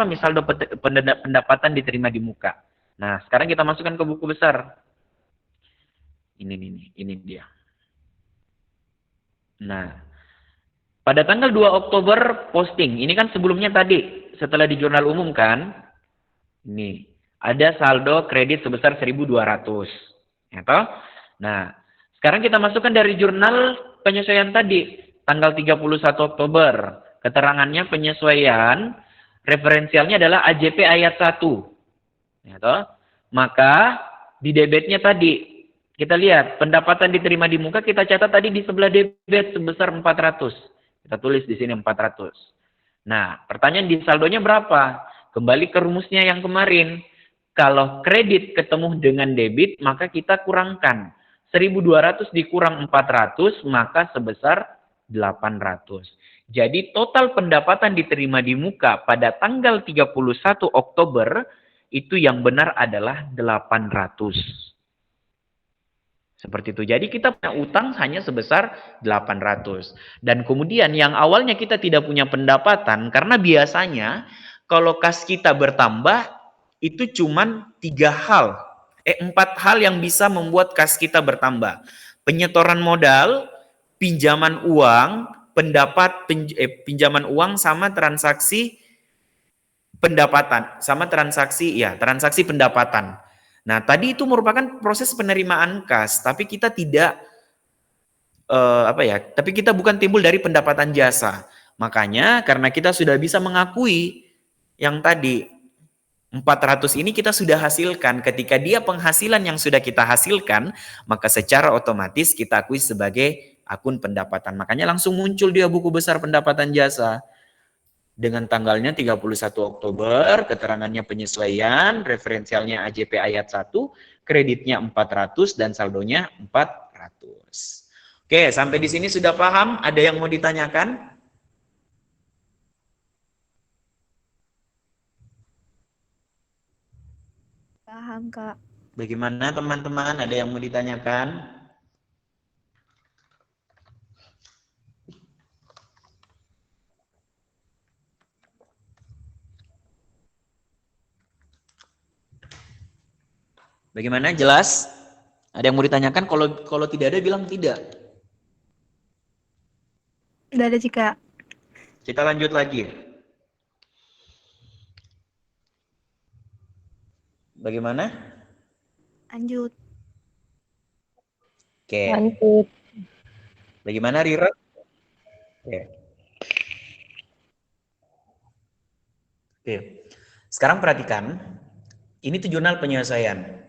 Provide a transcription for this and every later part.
misal pendapatan diterima di muka. Nah, sekarang kita masukkan ke buku besar. Ini dia. Nah, pada tanggal 2 Oktober posting. Ini kan sebelumnya tadi, setelah di jurnal umum kan. Ini, ada saldo kredit sebesar 1.200. Ya toh? Nah, sekarang kita masukkan dari jurnal penyesuaian tadi, tanggal 31 Oktober. Keterangannya penyesuaian, referensialnya adalah AJP ayat 1. Ya toh? Maka di debitnya tadi, kita lihat, pendapatan diterima di muka, kita catat tadi di sebelah debit sebesar 400. Kita tulis di sini 400. Nah, pertanyaan di saldonya berapa? Kembali ke rumusnya yang kemarin. Kalau kredit ketemu dengan debit, maka kita kurangkan. 1.200 dikurang 400, maka sebesar 800. Jadi total pendapatan diterima di muka pada tanggal 31 Oktober, itu yang benar adalah 800. Seperti itu. Jadi kita punya utang hanya sebesar 800. Dan kemudian yang awalnya kita tidak punya pendapatan, karena biasanya kalau kas kita bertambah, itu cuma 4 hal yang bisa membuat kas kita bertambah. Penyetoran modal, pinjaman uang, pinjaman uang sama transaksi pendapatan, sama transaksi pendapatan. Nah, tadi itu merupakan proses penerimaan kas, tapi kita tidak tapi kita bukan timbul dari pendapatan jasa. Makanya karena kita sudah bisa mengakui yang tadi 400 ini kita sudah hasilkan, ketika dia penghasilan yang sudah kita hasilkan, maka secara otomatis kita akui sebagai akun pendapatan. Makanya langsung muncul dia buku besar pendapatan jasa. Dengan tanggalnya 31 Oktober, keterangannya penyesuaian, referensialnya AJP ayat 1, kreditnya 400 dan saldonya 400. Oke, sampai di sini sudah paham? Ada yang mau ditanyakan? Paham, Kak. Bagaimana teman-teman? Ada yang mau ditanyakan? Bagaimana? Jelas? Ada yang mau ditanyakan? Kalau tidak ada, bilang tidak. Udah ada sih, Kak. Kita lanjut lagi. Bagaimana? Lanjut. Oke. Lanjut. Bagaimana, Rira? Oke. Oke. Sekarang perhatikan. Ini tuh jurnal penyesuaian.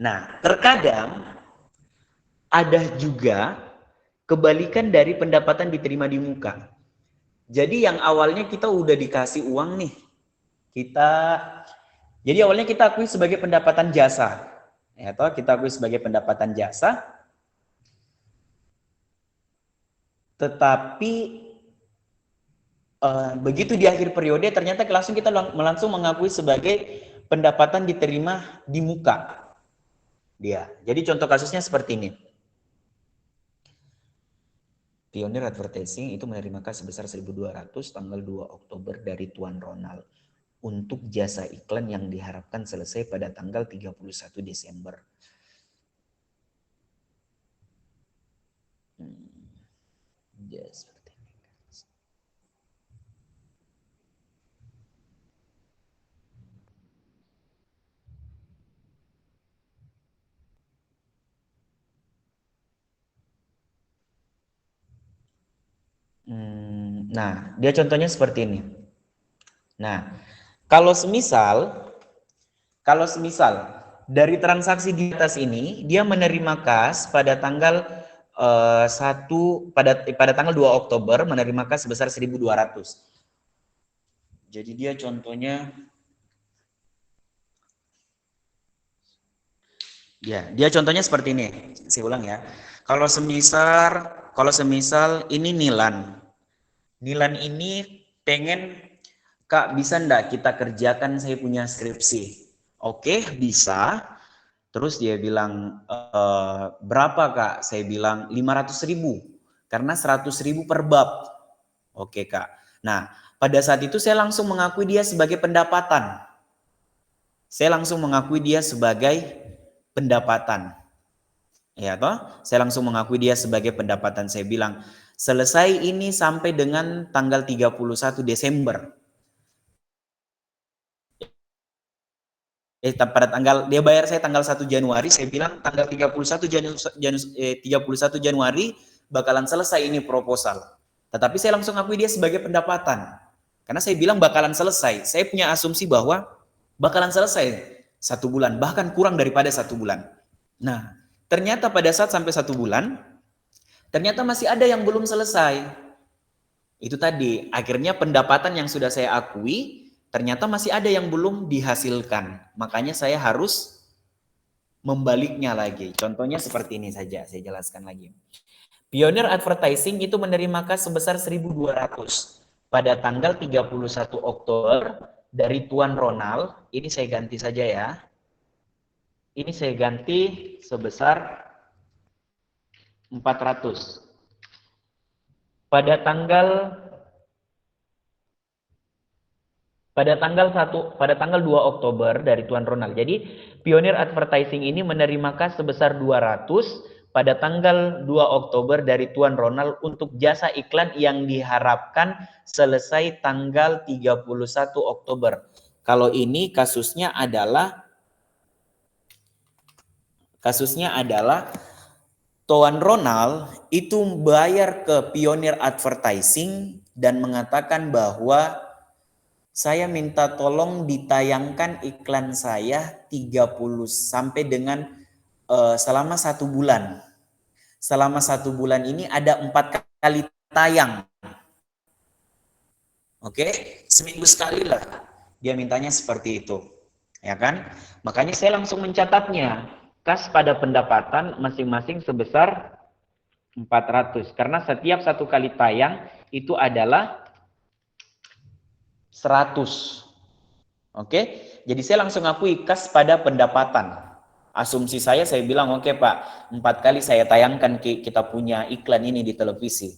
Nah, terkadang ada juga kebalikan dari pendapatan diterima di muka. Jadi yang awalnya kita udah dikasih uang nih. Jadi awalnya kita akui sebagai pendapatan jasa. Ya, toh kita akui sebagai pendapatan jasa. Tetapi begitu di akhir periode ternyata langsung kita mengakui sebagai pendapatan diterima di muka. Jadi contoh kasusnya seperti ini. Pionir Advertising itu menerima kas sebesar 1.200 tanggal 2 Oktober dari Tuan Ronald untuk jasa iklan yang diharapkan selesai pada tanggal 31 Desember. Seperti ini. Nah, dia contohnya seperti ini. Nah, kalau semisal dari transaksi di atas ini dia menerima kas pada tanggal pada tanggal 2 Oktober menerima kas sebesar 1.200. Jadi dia contohnya seperti ini. Saya ulang ya. Kalau semisal ini Nilan. Nilan ini pengen, Kak, bisa enggak kita kerjakan saya punya skripsi? Oke, bisa. Terus dia bilang, berapa Kak? Saya bilang 500.000. Karena 100.000 per bab. Oke Kak. Nah, Pada saat itu saya langsung mengakui dia sebagai pendapatan. Saya langsung mengakui dia sebagai pendapatan. Ya toh? Saya langsung mengakui dia sebagai pendapatan. Saya bilang, selesai ini sampai dengan tanggal 31 Desember. Pada tanggal dia bayar saya tanggal 1 Januari, saya bilang tanggal 31 Januari bakalan selesai ini proposal. Tetapi saya langsung akui dia sebagai pendapatan. Karena saya bilang bakalan selesai. Saya punya asumsi bahwa bakalan selesai 1 bulan, bahkan kurang daripada 1 bulan. Nah, ternyata pada saat sampai 1 bulan, ternyata masih ada yang belum selesai. Itu tadi, akhirnya pendapatan yang sudah saya akui, ternyata masih ada yang belum dihasilkan. Makanya saya harus membaliknya lagi. Contohnya seperti ini saja, saya jelaskan lagi. Pioneer Advertising itu menerima kas sebesar 1.200 pada tanggal 31 Oktober dari Tuan Ronald. Ini saya ganti saja ya. Ini saya ganti sebesar 400. Pada tanggal 2 Oktober dari Tuan Ronald. Jadi Pioneer Advertising ini menerima kas sebesar 200 pada tanggal 2 Oktober dari Tuan Ronald untuk jasa iklan yang diharapkan selesai tanggal 31 Oktober. Kalau ini kasusnya adalah Tuan Ronald itu bayar ke Pioneer Advertising dan mengatakan bahwa saya minta tolong ditayangkan iklan saya 30 sampai dengan selama 1 bulan. Selama 1 bulan ini ada 4 kali tayang. Oke, seminggu sekali lah. Dia mintanya seperti itu. Ya kan? Makanya saya langsung mencatatnya. Kas pada pendapatan masing-masing sebesar 400. Karena setiap 1 kali tayang itu adalah 100. Oke, jadi saya langsung akui kas pada pendapatan. Asumsi saya bilang oke Pak, 4 kali saya tayangkan kita punya iklan ini di televisi.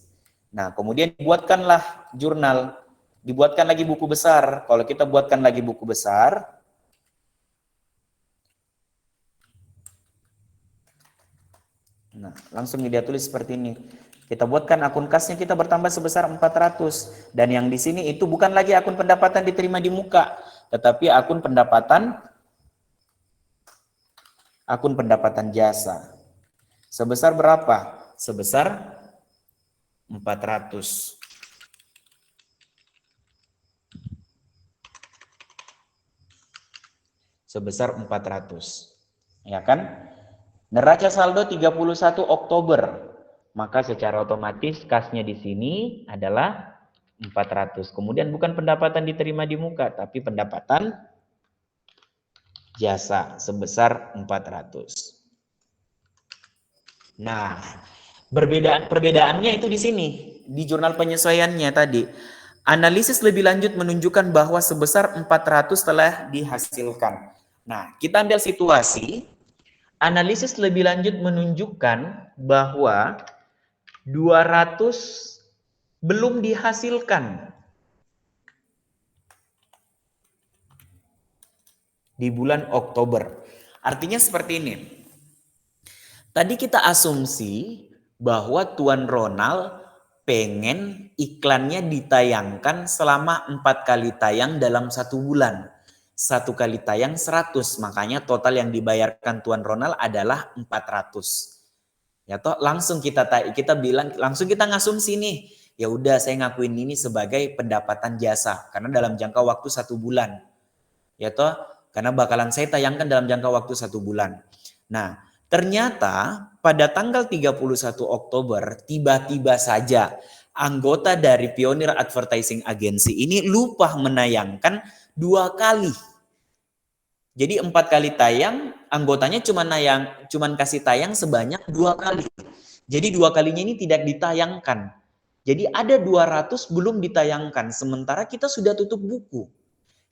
Nah, kemudian dibuatkanlah jurnal, dibuatkan lagi buku besar. Kalau kita buatkan lagi buku besar, nah langsung dia tulis seperti ini. Kita buatkan akun kasnya, kita bertambah sebesar 400. Dan yang di sini itu bukan lagi akun pendapatan diterima di muka, tetapi akun pendapatan jasa. Sebesar berapa? Sebesar 400. Sebesar 400. Ya kan? Neraca saldo 31 Oktober. Maka secara otomatis kasnya di sini adalah 400. Kemudian bukan pendapatan diterima di muka, tapi pendapatan jasa sebesar 400. Nah, perbedaannya itu di sini, di jurnal penyesuaiannya tadi. Analisis lebih lanjut menunjukkan bahwa sebesar 400 telah dihasilkan. Nah, kita ambil situasi. Analisis lebih lanjut menunjukkan bahwa 200 belum dihasilkan di bulan Oktober. Artinya seperti ini. Tadi kita asumsi bahwa Tuan Ronald pengen iklannya ditayangkan selama 4 kali tayang dalam 1 bulan. 1 kali tayang 100, makanya total yang dibayarkan Tuan Ronald adalah 400. Ya toh langsung kita ngasumsi nih, ya udah saya ngakuin ini sebagai pendapatan jasa karena dalam jangka waktu 1 bulan. Ya toh, karena bakalan saya tayangkan dalam jangka waktu 1 bulan. Nah, ternyata pada tanggal 31 Oktober tiba-tiba saja anggota dari Pioneer Advertising Agency ini lupa menayangkan 2 kali. Jadi 4 kali tayang, anggotanya cuman kasih tayang sebanyak 2 kali. Jadi 2 kalinya ini tidak ditayangkan. Jadi ada 200 belum ditayangkan, sementara kita sudah tutup buku.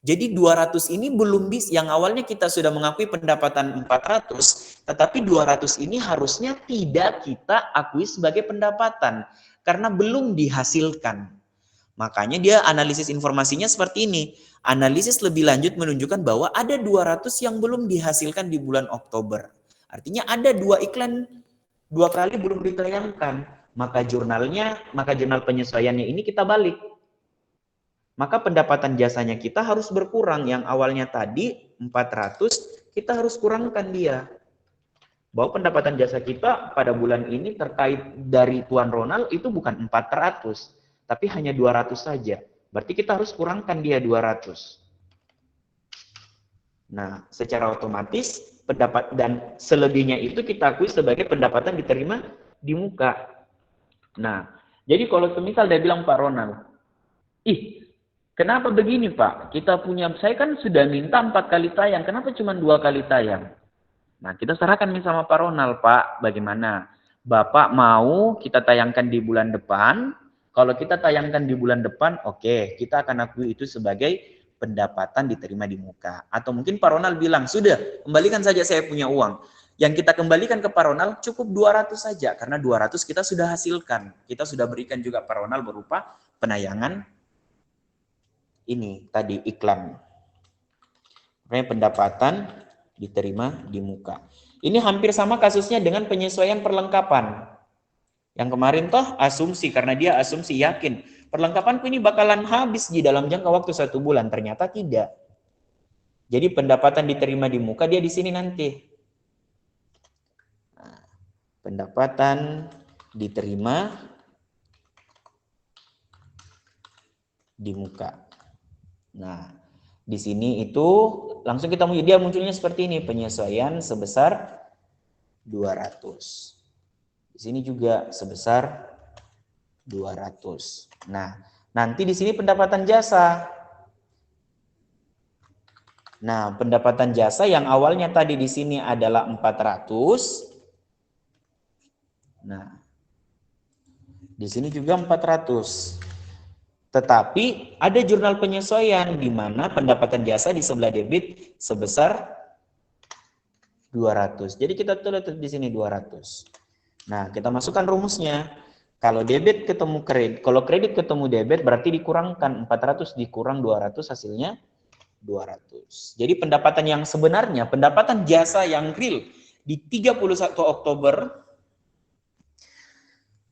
Jadi 200 ini belum bisa, yang awalnya kita sudah mengakui pendapatan 400, tetapi 200 ini harusnya tidak kita akui sebagai pendapatan, karena belum dihasilkan. Makanya dia analisis informasinya seperti ini. Analisis lebih lanjut menunjukkan bahwa ada 200 yang belum dihasilkan di bulan Oktober. Artinya ada 2 iklan 2 kali belum ditayangkan. Maka jurnal penyesuaiannya ini kita balik. Maka pendapatan jasanya kita harus berkurang. Yang awalnya tadi 400, kita harus kurangkan dia. Bahwa pendapatan jasa kita pada bulan ini terkait dari Tuan Ronald itu bukan 400, tapi hanya 200 saja. Berarti kita harus kurangkan dia 200. Nah, secara otomatis pendapat dan selebihnya itu kita akui sebagai pendapatan diterima di muka. Nah, jadi kalau semisal dia bilang Pak Ronald, kenapa begini Pak? Saya kan sudah minta 4 kali tayang, kenapa cuma 2 kali tayang? Nah, kita serahkan nih sama Pak Ronald, Pak, bagaimana? Bapak mau kita tayangkan di bulan depan, kalau kita tayangkan di bulan depan, oke, kita akan akui itu sebagai pendapatan diterima di muka. Atau mungkin Pak Ronald bilang, sudah, kembalikan saja saya punya uang. Yang kita kembalikan ke Pak Ronald cukup 200 saja, karena 200 kita sudah hasilkan. Kita sudah berikan juga Pak Ronald berupa penayangan ini, tadi iklan. Makanya pendapatan diterima di muka. Ini hampir sama kasusnya dengan penyesuaian perlengkapan. Yang kemarin toh asumsi, karena dia asumsi yakin. Perlengkapanku ini bakalan habis di dalam jangka waktu 1 bulan. Ternyata tidak. Jadi pendapatan diterima di muka dia di sini nanti. Nah, pendapatan diterima di muka. Nah, di sini itu langsung dia munculnya seperti ini, penyesuaian sebesar 200. Di sini juga sebesar 200. Nah, nanti di sini pendapatan jasa. Nah, pendapatan jasa yang awalnya tadi di sini adalah 400. Nah, di sini juga 400. Tetapi ada jurnal penyesuaian di mana pendapatan jasa di sebelah debit sebesar 200. Jadi kita tulis di sini 200. Nah, kita masukkan rumusnya. Kalau debit ketemu kredit, kalau kredit ketemu debit berarti dikurangkan 400 dikurang 200 hasilnya 200. Jadi pendapatan yang sebenarnya, pendapatan jasa yang real di 31 Oktober.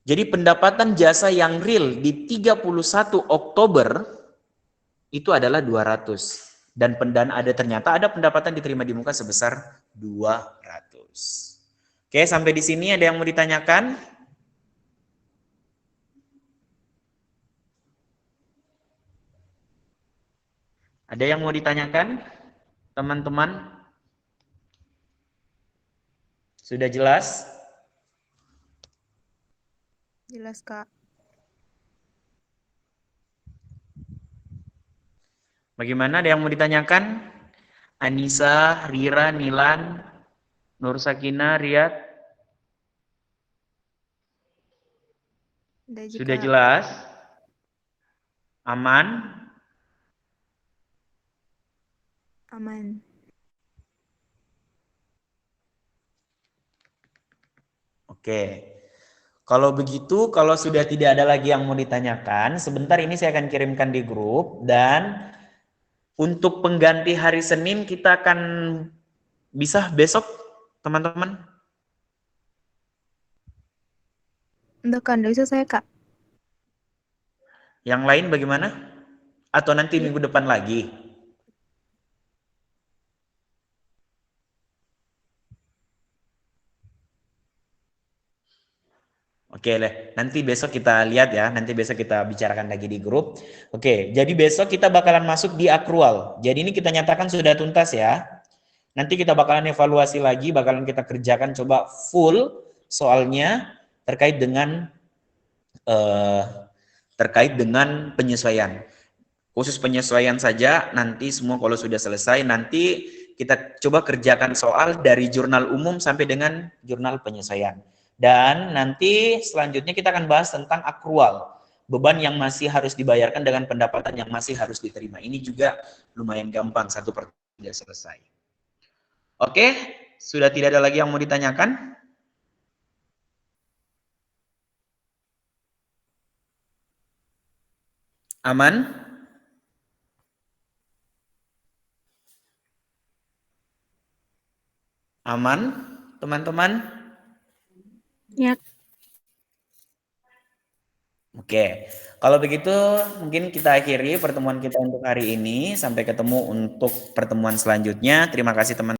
Jadi pendapatan jasa yang real di 31 Oktober itu adalah 200. Dan ternyata ada pendapatan diterima di muka sebesar 200. Oke, sampai di sini ada yang mau ditanyakan? Ada yang mau ditanyakan, teman-teman? Sudah jelas? Jelas, Kak. Bagaimana, ada yang mau ditanyakan? Anissa, Rira, Nilan, Nur Sakina, Riyad? Sudah jelas? Aman? Aman. Oke. Kalau begitu, kalau sudah tidak ada lagi yang mau ditanyakan, sebentar ini saya akan kirimkan di grup, dan untuk pengganti hari Senin kita akan bisa besok, teman-teman. Udah kan, udah bisa saya, Kak. Yang lain bagaimana? Atau nanti minggu depan lagi? Oke, nanti besok kita lihat ya, nanti besok kita bicarakan lagi di grup. Oke, jadi besok kita bakalan masuk di akrual. Jadi ini kita nyatakan sudah tuntas ya. Nanti kita bakalan evaluasi lagi, bakalan kita kerjakan coba full soalnya terkait dengan penyesuaian. Khusus penyesuaian saja, nanti semua kalau sudah selesai, nanti kita coba kerjakan soal dari jurnal umum sampai dengan jurnal penyesuaian. Dan nanti selanjutnya kita akan bahas tentang akrual. Beban yang masih harus dibayarkan dengan pendapatan yang masih harus diterima. Ini juga lumayan gampang, satu per sudah selesai. Oke, sudah tidak ada lagi yang mau ditanyakan? Aman? Aman, teman-teman? Ya. Oke, kalau begitu mungkin kita akhiri pertemuan kita untuk hari ini. Sampai ketemu untuk pertemuan selanjutnya. Terima kasih teman.